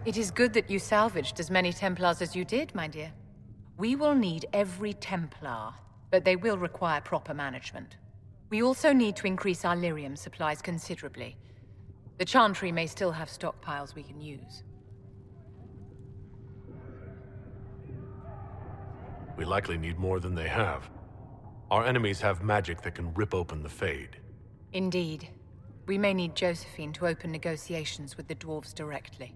It is good that you salvaged as many Templars as you did, my dear. We will need every Templar, but they will require proper management. We also need to increase our lyrium supplies considerably. The Chantry may still have stockpiles we can use. We likely need more than they have. Our enemies have magic that can rip open the Fade. Indeed. We may need Josephine to open negotiations with the dwarves directly.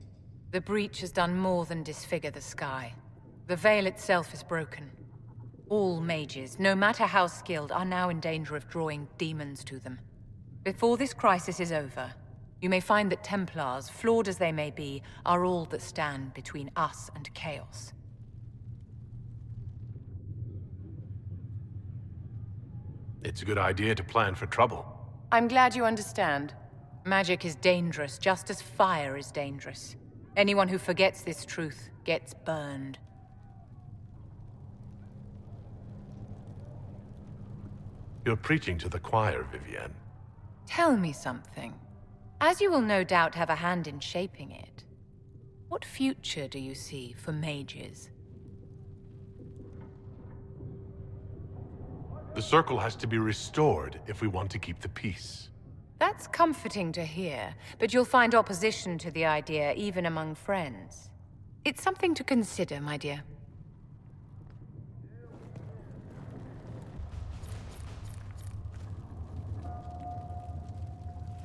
The breach has done more than disfigure the sky. The veil itself is broken. All mages, no matter how skilled, are now in danger of drawing demons to them. Before this crisis is over, you may find that Templars, flawed as they may be, are all that stand between us and chaos. It's a good idea to plan for trouble. I'm glad you understand. Magic is dangerous, just as fire is dangerous. Anyone who forgets this truth gets burned. You're preaching to the choir, Vivienne. Tell me something. As you will no doubt have a hand in shaping it, what future do you see for mages? The Circle has to be restored if we want to keep the peace. That's comforting to hear, but you'll find opposition to the idea even among friends. It's something to consider, my dear.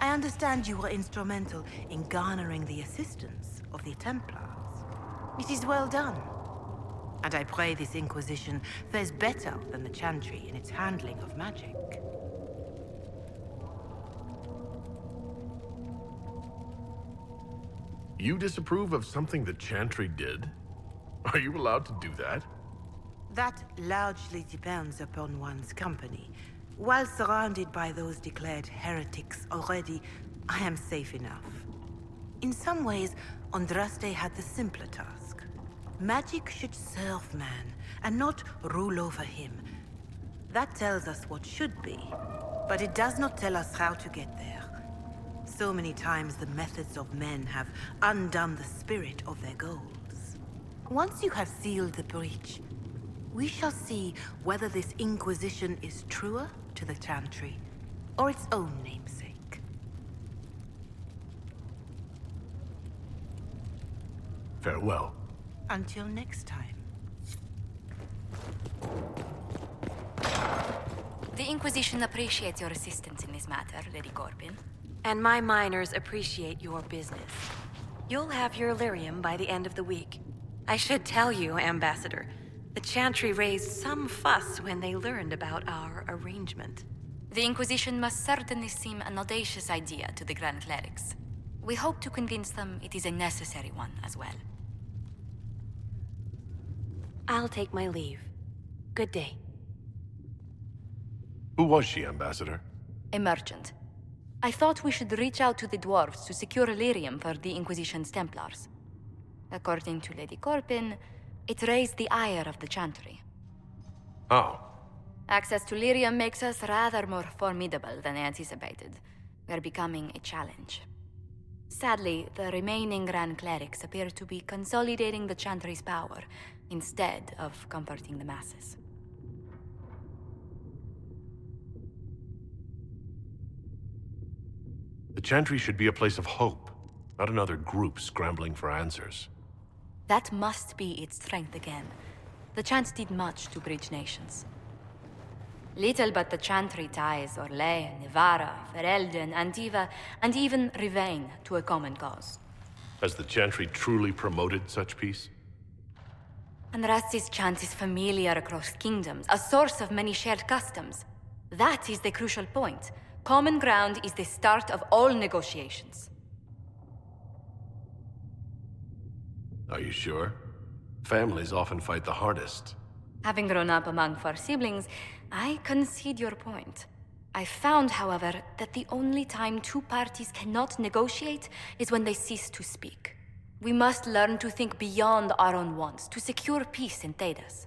I understand you were instrumental in garnering the assistance of the Templars. It is well done. And I pray this Inquisition fares better than the Chantry in its handling of magic. You disapprove of something the Chantry did? Are you allowed to do that? That largely depends upon one's company. While surrounded by those declared heretics already, I am safe enough. In some ways, Andraste had the simpler task. Magic should serve man, and not rule over him. That tells us what should be, but it does not tell us how to get there. So many times the methods of men have undone the spirit of their goals. Once you have sealed the breach, we shall see whether this Inquisition is truer to the Chantry, or its own namesake. Farewell. Until next time. The Inquisition appreciates your assistance in this matter, Lady Corbin. And my miners appreciate your business. You'll have your lyrium by the end of the week. I should tell you, Ambassador, the Chantry raised some fuss when they learned about our arrangement. The Inquisition must certainly seem an audacious idea to the Grand Clerics. We hope to convince them it is a necessary one as well. I'll take my leave. Good day. Who was she, Ambassador? A merchant. I thought we should reach out to the dwarves to secure lyrium for the Inquisition's Templars. According to Lady Corbin, it raised the ire of the Chantry. How? Access to lyrium makes us rather more formidable than anticipated. We're becoming a challenge. Sadly, the remaining Grand Clerics appear to be consolidating the Chantry's power, instead of comforting the masses. The Chantry should be a place of hope, not another group scrambling for answers. That must be its strength again. The Chants did much to bridge nations. Little but the Chantry ties Orlais, Nevarra, Ferelden, Antiva, and even Rivain to a common cause. Has the Chantry truly promoted such peace? Andraste's chant is familiar across kingdoms, a source of many shared customs. That is the crucial point. Common ground is the start of all negotiations. Are you sure? Families often fight the hardest. Having grown up among four siblings, I concede your point. I found, however, that the only time two parties cannot negotiate is when they cease to speak. We must learn to think beyond our own wants, to secure peace in Thedas.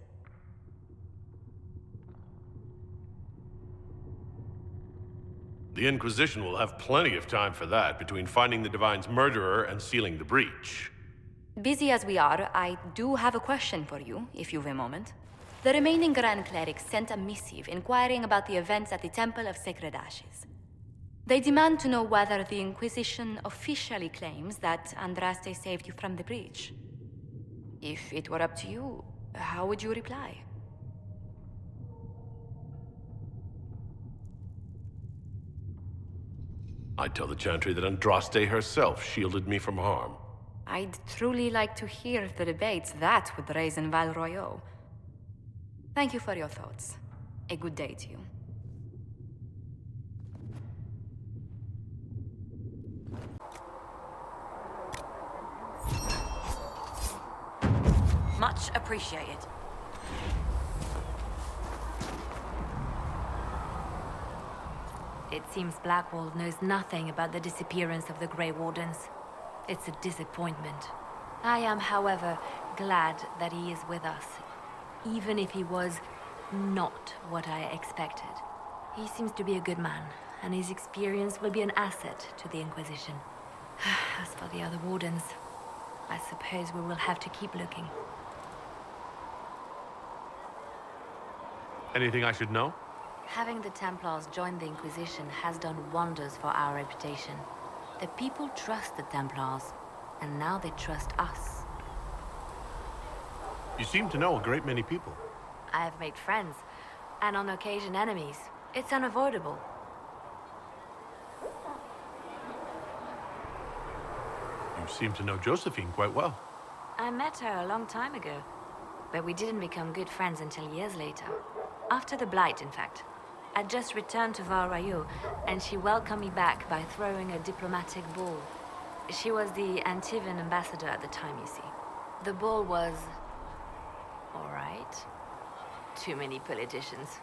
The Inquisition will have plenty of time for that between finding the Divine's murderer and sealing the breach. Busy as we are, I do have a question for you, if you've a moment. The remaining Grand Clerics sent a missive inquiring about the events at the Temple of Sacred Ashes. They demand to know whether the Inquisition officially claims that Andraste saved you from the breach. If it were up to you, how would you reply? I'd tell the Chantry that Andraste herself shielded me from harm. I'd truly like to hear the debates that would raise in Val Royeaux. Thank you for your thoughts. A good day to you. Much appreciated. It seems Blackwall knows nothing about the disappearance of the Grey Wardens. It's a disappointment. I am, however, glad that he is with us, even if he was not what I expected. He seems to be a good man, and his experience will be an asset to the Inquisition. As for the other Wardens, I suppose we will have to keep looking. Anything I should know? Having the Templars join the Inquisition has done wonders for our reputation. The people trust the Templars, and now they trust us. You seem to know a great many people. I have made friends, and on occasion enemies. It's unavoidable. You seem to know Josephine quite well. I met her a long time ago, but we didn't become good friends until years later. After the Blight, in fact. I'd just returned to Val Royeaux, and she welcomed me back by throwing a diplomatic ball. She was the Antivan ambassador at the time, you see. The ball was... all right. Too many politicians.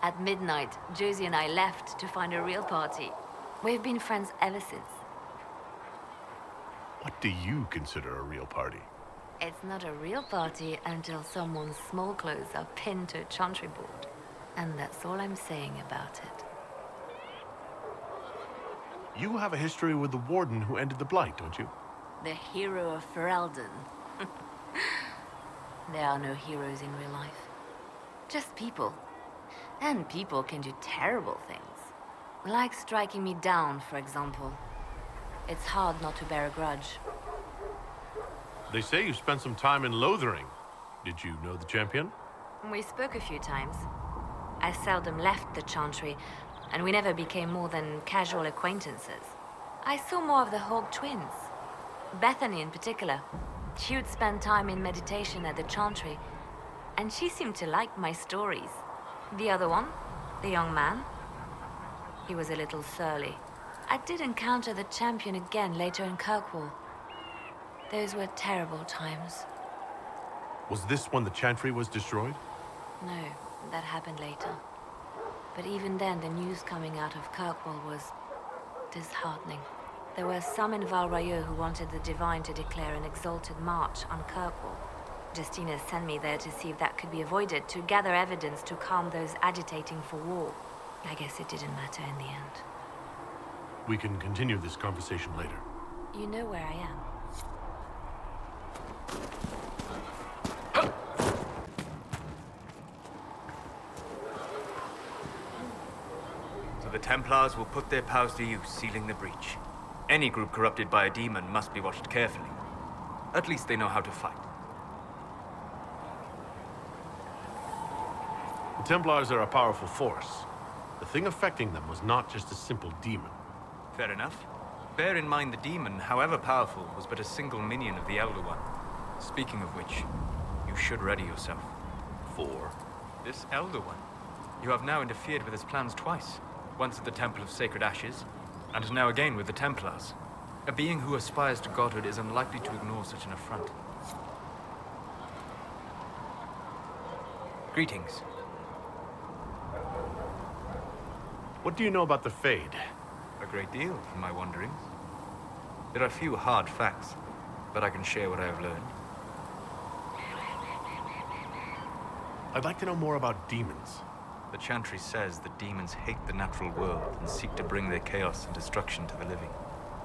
At midnight, Josie and I left to find a real party. We've been friends ever since. What do you consider a real party? It's not a real party until someone's small clothes are pinned to a chantry board. And that's all I'm saying about it. You have a history with the Warden who ended the Blight, don't you? The hero of Ferelden. There are no heroes in real life. Just people. And people can do terrible things. Like striking me down, for example. It's hard not to bear a grudge. They say you spent some time in Lothering. Did you know the champion? We spoke a few times. I seldom left the Chantry, and we never became more than casual acquaintances. I saw more of the Hawk twins. Bethany in particular. She would spend time in meditation at the Chantry, and she seemed to like my stories. The other one, the young man, he was a little surly. I did encounter the champion again later in Kirkwall. Those were terrible times. Was this when the Chantry was destroyed? No, that happened later. But even then, the news coming out of Kirkwall was disheartening. There were some in Val Royeaux who wanted the Divine to declare an exalted march on Kirkwall. Justina sent me there to see if that could be avoided, to gather evidence to calm those agitating for war. I guess it didn't matter in the end. We can continue this conversation later. You know where I am. So the Templars will put their powers to use, sealing the breach. Any group corrupted by a demon must be watched carefully. At least they know how to fight. The Templars are a powerful force. The thing affecting them was not just a simple demon. Fair enough. Bear in mind the demon, however powerful, was but a single minion of the Elder One. Speaking of which, you should ready yourself. For? This Elder One. You have now interfered with his plans twice. Once at the Temple of Sacred Ashes, and now again with the Templars. A being who aspires to godhood is unlikely to ignore such an affront. Greetings. What do you know about the Fade? A great deal, in my wanderings. There are few hard facts, but I can share what I have learned. I'd like to know more about demons. The Chantry says that demons hate the natural world and seek to bring their chaos and destruction to the living.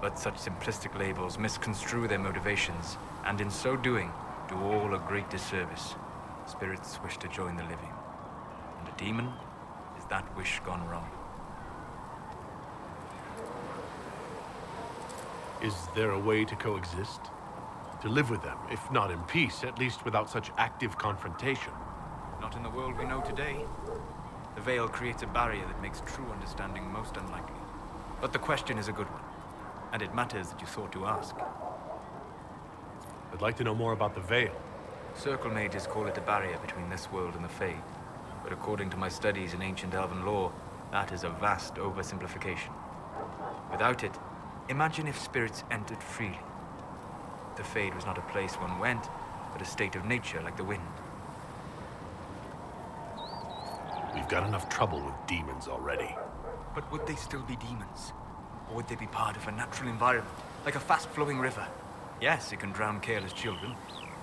But such simplistic labels misconstrue their motivations, and in so doing, do all a great disservice. Spirits wish to join the living, and a demon is that wish gone wrong. Is there a way to coexist? To live with them, if not in peace, at least without such active confrontation? Not in the world we know today. The veil creates a barrier that makes true understanding most unlikely. But the question is a good one, and it matters that you thought to ask. I'd like to know more about the veil. Circle mages call it a barrier between this world and the Fade. But according to my studies in ancient elven lore, that is a vast oversimplification. Without it, imagine if spirits entered freely. The Fade was not a place one went, but a state of nature like the wind. We've got enough trouble with demons already. But would they still be demons? Or would they be part of a natural environment, like a fast-flowing river? Yes, it can drown careless children,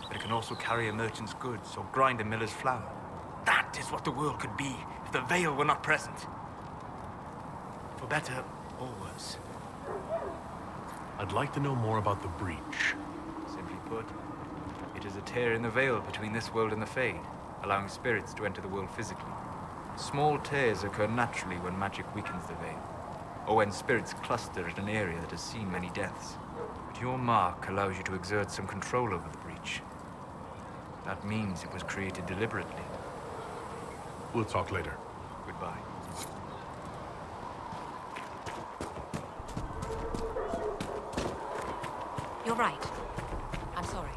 but it can also carry a merchant's goods or grind a miller's flour. That is what the world could be if the veil were not present. For better or worse. I'd like to know more about the breach. Simply put, it is a tear in the veil between this world and the Fade, allowing spirits to enter the world physically. Small tears occur naturally when magic weakens the veil, or when spirits cluster at an area that has seen many deaths. But your mark allows you to exert some control over the breach. That means it was created deliberately. We'll talk later. Goodbye. You're right. I'm sorry.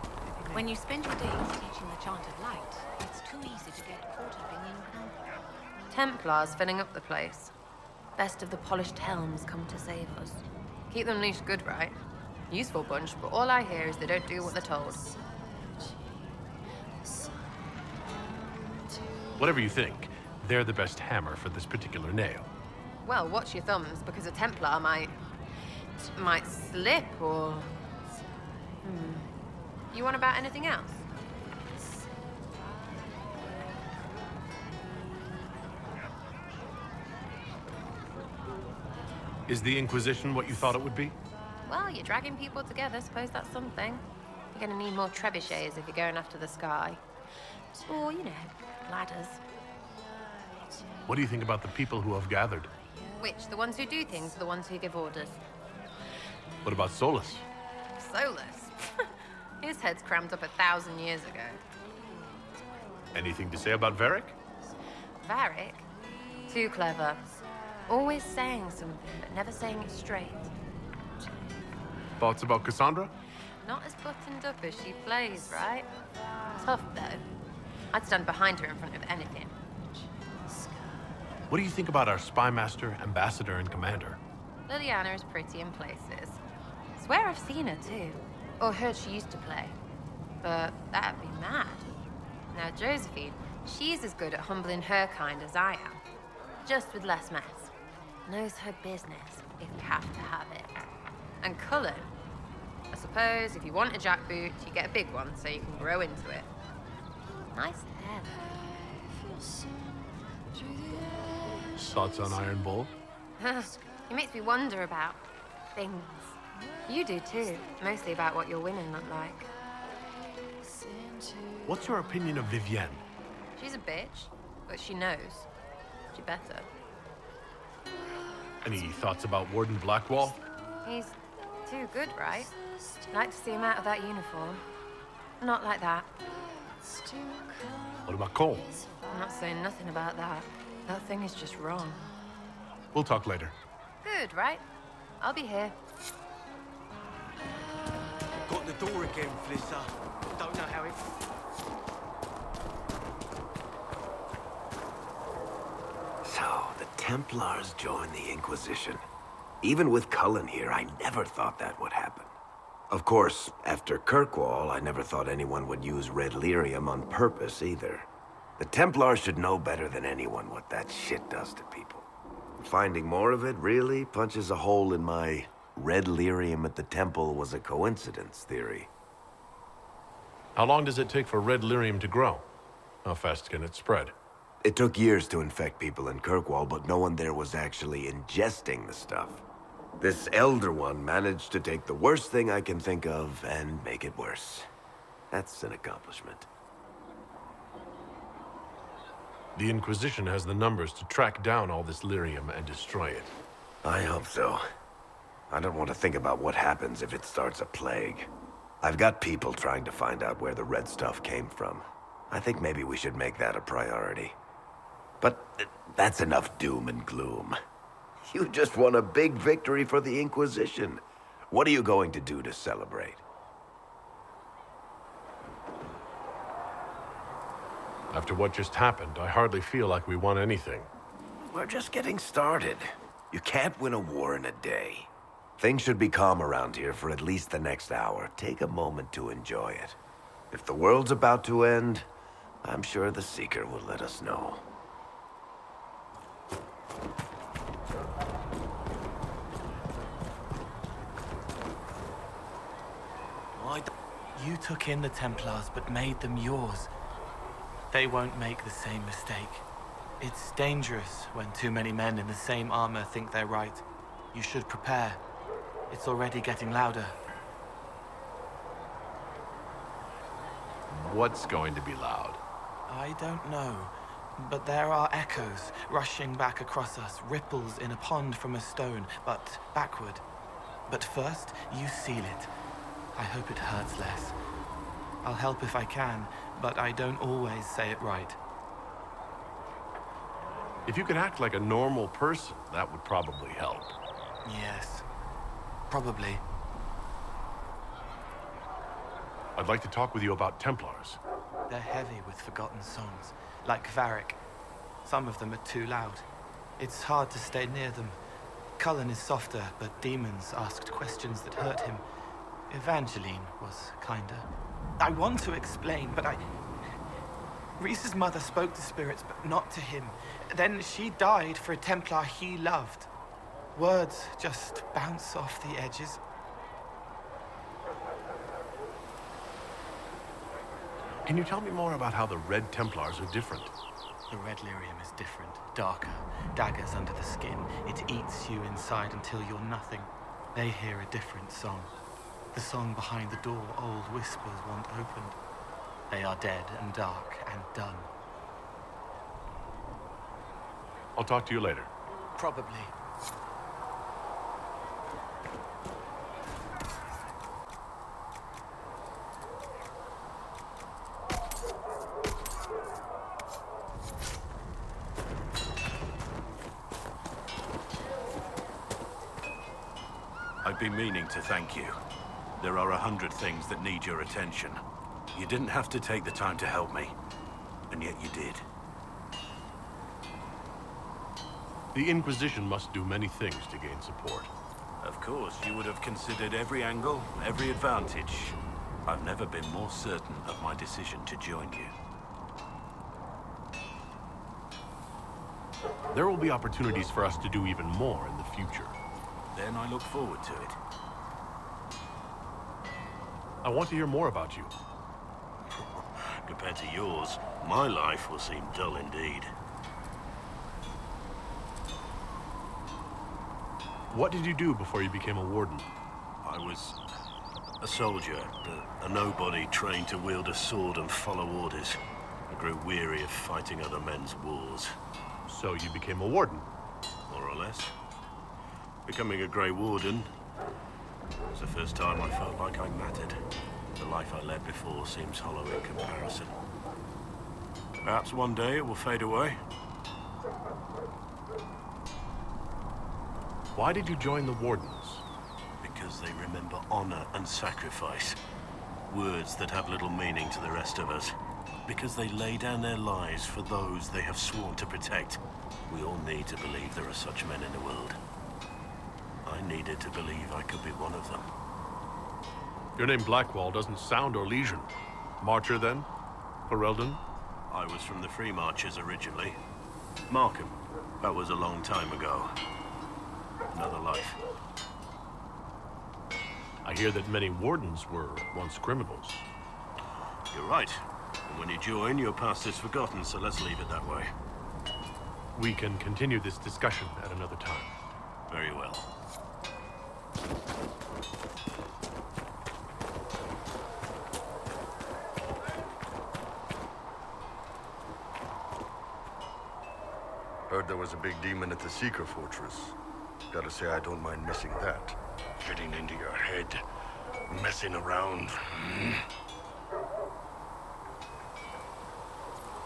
When you spend your days teaching the chant of light, it's too easy to get caught up in the encounter. Templars filling up the place. Best of the polished helms come to save us. Keep them leashed good, right? Useful bunch, but all I hear is they don't do what they're told. Whatever you think, they're the best hammer for this particular nail. Well, watch your thumbs, because a Templar might slip, or... You want about anything else? Is the Inquisition what you thought it would be? Well, you're dragging people together, suppose that's something. You're gonna need more trebuchets if you're going after the sky. Or, you know, ladders. What do you think about the people who have gathered? Which, the ones who do things or the ones who give orders? What about Solus? Solus? His head's crammed up 1,000 years ago. Anything to say about Varric? Varric? Too clever. Always saying something, but never saying it straight. Thoughts about Cassandra? Not as buttoned up as she plays, right? Tough, though. I'd stand behind her in front of anything. What do you think about our spy master, ambassador, and commander? Liliana is pretty in places. Swear I've seen her, too. Or heard she used to play. But that'd be mad. Now, Josephine, she's as good at humbling her kind as I am. Just with less mess. Knows her business, if you have to have it. And Cullen, I suppose if you want a jackboot, you get a big one so you can grow into it. Nice hair, Thoughts on Iron Bull? though. It makes me wonder about things. You do too, mostly about what your women look like. What's your opinion of Vivienne? She's a bitch, but she knows. She better. Any thoughts about Warden Blackwall? He's too good, right? Like to see him out of that uniform. Not like that. What about Cole? I'm not saying nothing about that. That thing is just wrong. We'll talk later. Good, right? I'll be here. Got the door again, Flissa. Don't know how it... So, the Templars joined the Inquisition. Even with Cullen here, I never thought that would happen. Of course, after Kirkwall, I never thought anyone would use red lyrium on purpose either. The Templars should know better than anyone what that shit does to people. Finding more of it really punches a hole in my red lyrium at the temple was a coincidence theory. How long does it take for red lyrium to grow? How fast can it spread? It took years to infect people in Kirkwall, but no one there was actually ingesting the stuff. This Elder One managed to take the worst thing I can think of and make it worse. That's an accomplishment. The Inquisition has the numbers to track down all this lyrium and destroy it. I hope so. I don't want to think about what happens if it starts a plague. I've got people trying to find out where the red stuff came from. I think maybe we should make that a priority. But that's enough doom and gloom. You just won a big victory for the Inquisition. What are you going to do to celebrate? After what just happened, I hardly feel like we won anything. We're just getting started. You can't win a war in a day. Things should be calm around here for at least the next hour. Take a moment to enjoy it. If the world's about to end, I'm sure the Seeker will let us know. You took in the Templars, but made them yours. They won't make the same mistake. It's dangerous when too many men in the same armor think they're right. You should prepare. It's already getting louder. What's going to be loud? I don't know, but there are echoes rushing back across us, ripples in a pond from a stone, but backward. But first, you seal it. I hope it hurts less. I'll help if I can, but I don't always say it right. If you could act like a normal person, that would probably help. Yes. Probably. I'd like to talk with you about Templars. They're heavy with forgotten songs, like Varric. Some of them are too loud. It's hard to stay near them. Cullen is softer, but demons asked questions that hurt him. Evangeline was kinder. I want to explain, but Reese's mother spoke to spirits, but not to him. Then she died for a Templar he loved. Words just bounce off the edges. Can you tell me more about how the Red Templars are different? The red lyrium is different, darker, daggers under the skin. It eats you inside until you're nothing. They hear a different song. The song behind the door old whispers want opened. They are dead and dark and done. I'll talk to you later. Probably. I've been meaning to thank you. There are 100 things that need your attention. You didn't have to take the time to help me, and yet you did. The Inquisition must do many things to gain support. Of course, you would have considered every angle, every advantage. I've never been more certain of my decision to join you. There will be opportunities for us to do even more in the future. Then I look forward to it. I want to hear more about you. Compared to yours, my life will seem dull indeed. What did you do before you became a warden? I was a soldier, a nobody trained to wield a sword and follow orders. I grew weary of fighting other men's wars. So you became a warden? More or less. Becoming a Grey Warden was the first time I felt like I mattered. The life I led before seems hollow in comparison. Perhaps one day it will fade away. Why did you join the Wardens? Because they remember honor and sacrifice. Words that have little meaning to the rest of us. Because they lay down their lives for those they have sworn to protect. We all need to believe there are such men in the world. I needed to believe I could be one of them. Your name Blackwall doesn't sound Orlesian. Marcher, then? Ferelden? I was from the Free Marchers originally. Markham. That was a long time ago. Another life. I hear that many Wardens were once criminals. You're right. And when you join, your past is forgotten, so let's leave it that way. We can continue this discussion at another time. Very well. Heard there was a big demon at the Seeker Fortress. Gotta say, I don't mind missing that. Getting into your head, messing around.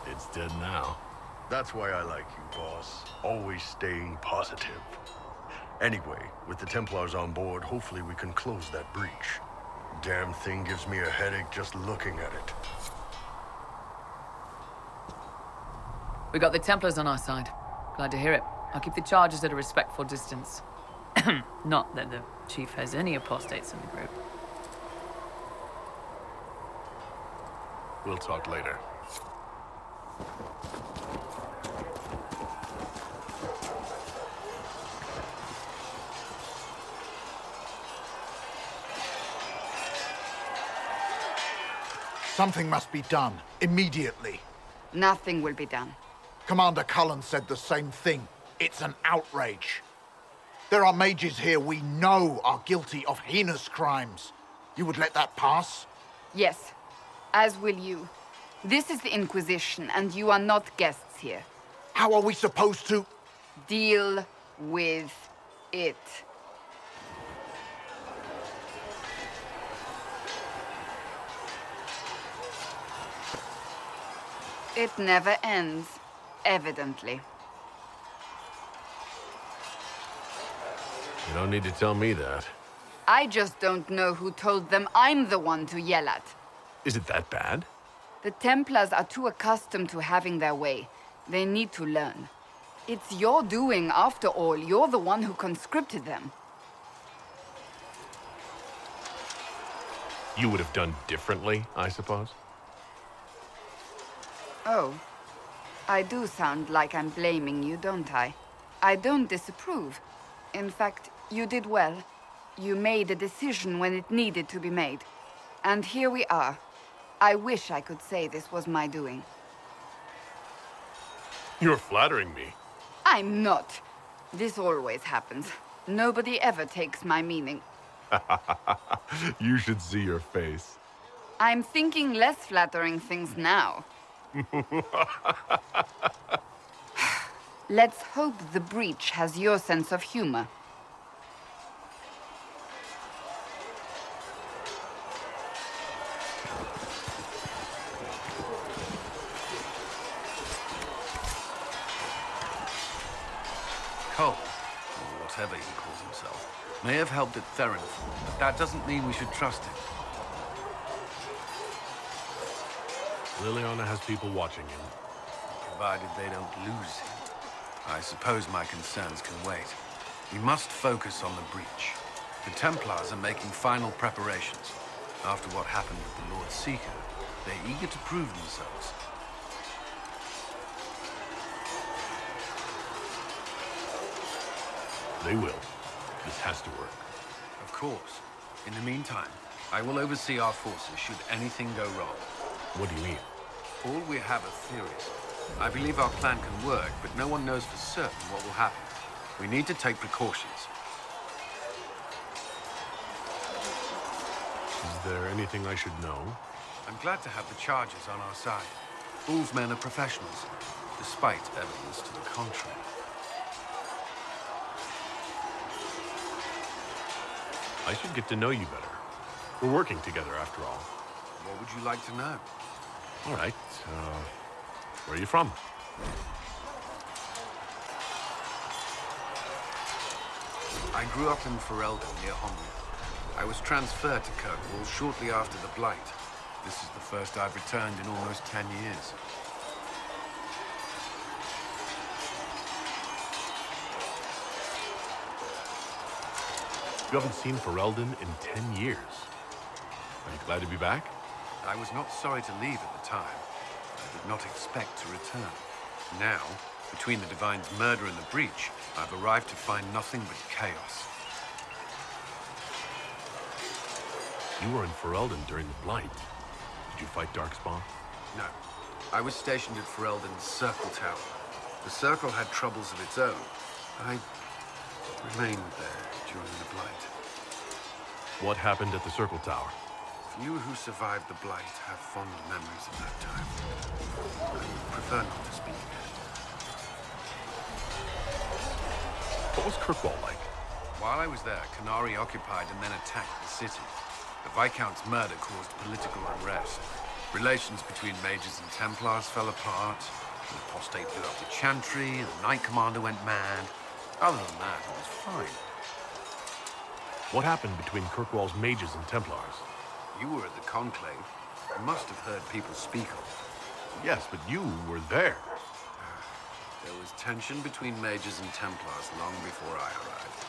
It's dead now. That's why I like you, boss. Always staying positive. Anyway, with the Templars on board, hopefully we can close that breach. Damn thing gives me a headache just looking at it. We got the Templars on our side. Glad to hear it. I'll keep the charges at a respectful distance. Not that the Chief has any apostates in the group. We'll talk later. Something must be done, immediately. Nothing will be done. Commander Cullen said the same thing. It's an outrage. There are mages here we know are guilty of heinous crimes. You would let that pass? Yes, as will you. This is the Inquisition, and you are not guests here. How are we supposed to... Deal with it. It never ends, evidently. You don't need to tell me that. I just don't know who told them I'm the one to yell at. Is it that bad? The Templars are too accustomed to having their way. They need to learn. It's your doing, after all. You're the one who conscripted them. You would have done differently, I suppose? Oh. I do sound like I'm blaming you, don't I? I don't disapprove. In fact, you did well. You made a decision when it needed to be made. And here we are. I wish I could say this was my doing. You're flattering me. I'm not. This always happens. Nobody ever takes my meaning. You should see your face. I'm thinking less flattering things now. Let's hope the breach has your sense of humor. Cole, or whatever he calls himself, may have helped at Theronfall, but that doesn't mean we should trust him. Liliana has people watching him. Provided they don't lose him. I suppose my concerns can wait. We must focus on the breach. The Templars are making final preparations. After what happened with the Lord Seeker, they're eager to prove themselves. They will. This has to work. Of course. In the meantime, I will oversee our forces should anything go wrong. What do you mean? All we have are theories. I believe our plan can work, but no one knows for certain what will happen. We need to take precautions. Is there anything I should know? I'm glad to have the charges on our side. Bull's men are professionals, despite evidence to the contrary. I should get to know you better. We're working together, after all. What would you like to know? All right. Where are you from? I grew up in Ferelden, near Honrith. I was transferred to Kirkwall shortly after the Blight. This is the first I've returned in almost 10 years. You haven't seen Ferelden in 10 years. Are you glad to be back? I was not sorry to leave at the time. I did not expect to return. Now, between the Divine's murder and the breach, I've arrived to find nothing but chaos. You were in Ferelden during the Blight. Did you fight Darkspawn? No. I was stationed at Ferelden's Circle Tower. The Circle had troubles of its own. I remained there during the Blight. What happened at the Circle Tower? Few who survived the Blight have fond memories of that time. I prefer not to speak of it. What was Kirkwall like? While I was there, Canary occupied and then attacked the city. The Viscount's murder caused political unrest. Relations between mages and Templars fell apart. The apostate blew up the Chantry, the Knight Commander went mad. Other than that, it was fine. What happened between Kirkwall's mages and Templars? You were at the Conclave. You must have heard people speak of it. Yes, but you were there. There was tension between mages and Templars long before I arrived.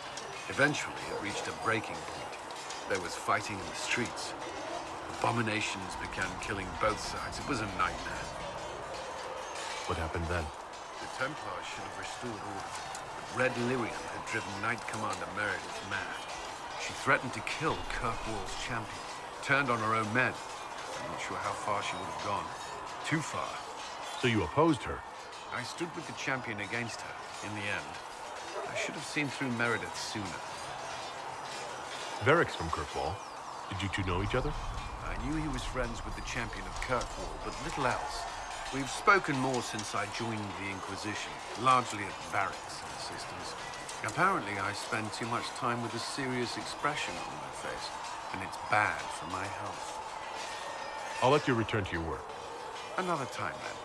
Eventually, it reached a breaking point. There was fighting in the streets. Abominations began killing both sides. It was a nightmare. What happened then? The Templars should have restored order. But Red Lyrium had driven Knight Commander Meredith mad. She threatened to kill Kirkwall's champion. Turned on her own men. I'm not sure how far she would have gone. Too far. So you opposed her? I stood with the champion against her, in the end. I should have seen through Meredith sooner. Varric's from Kirkwall. Did you two know each other? I knew he was friends with the champion of Kirkwall, but little else. We've spoken more since I joined the Inquisition, largely at Varric's insistence. Apparently, I spend too much time with a serious expression on my face, and it's bad for my health. I'll let you return to your work. Another time, then.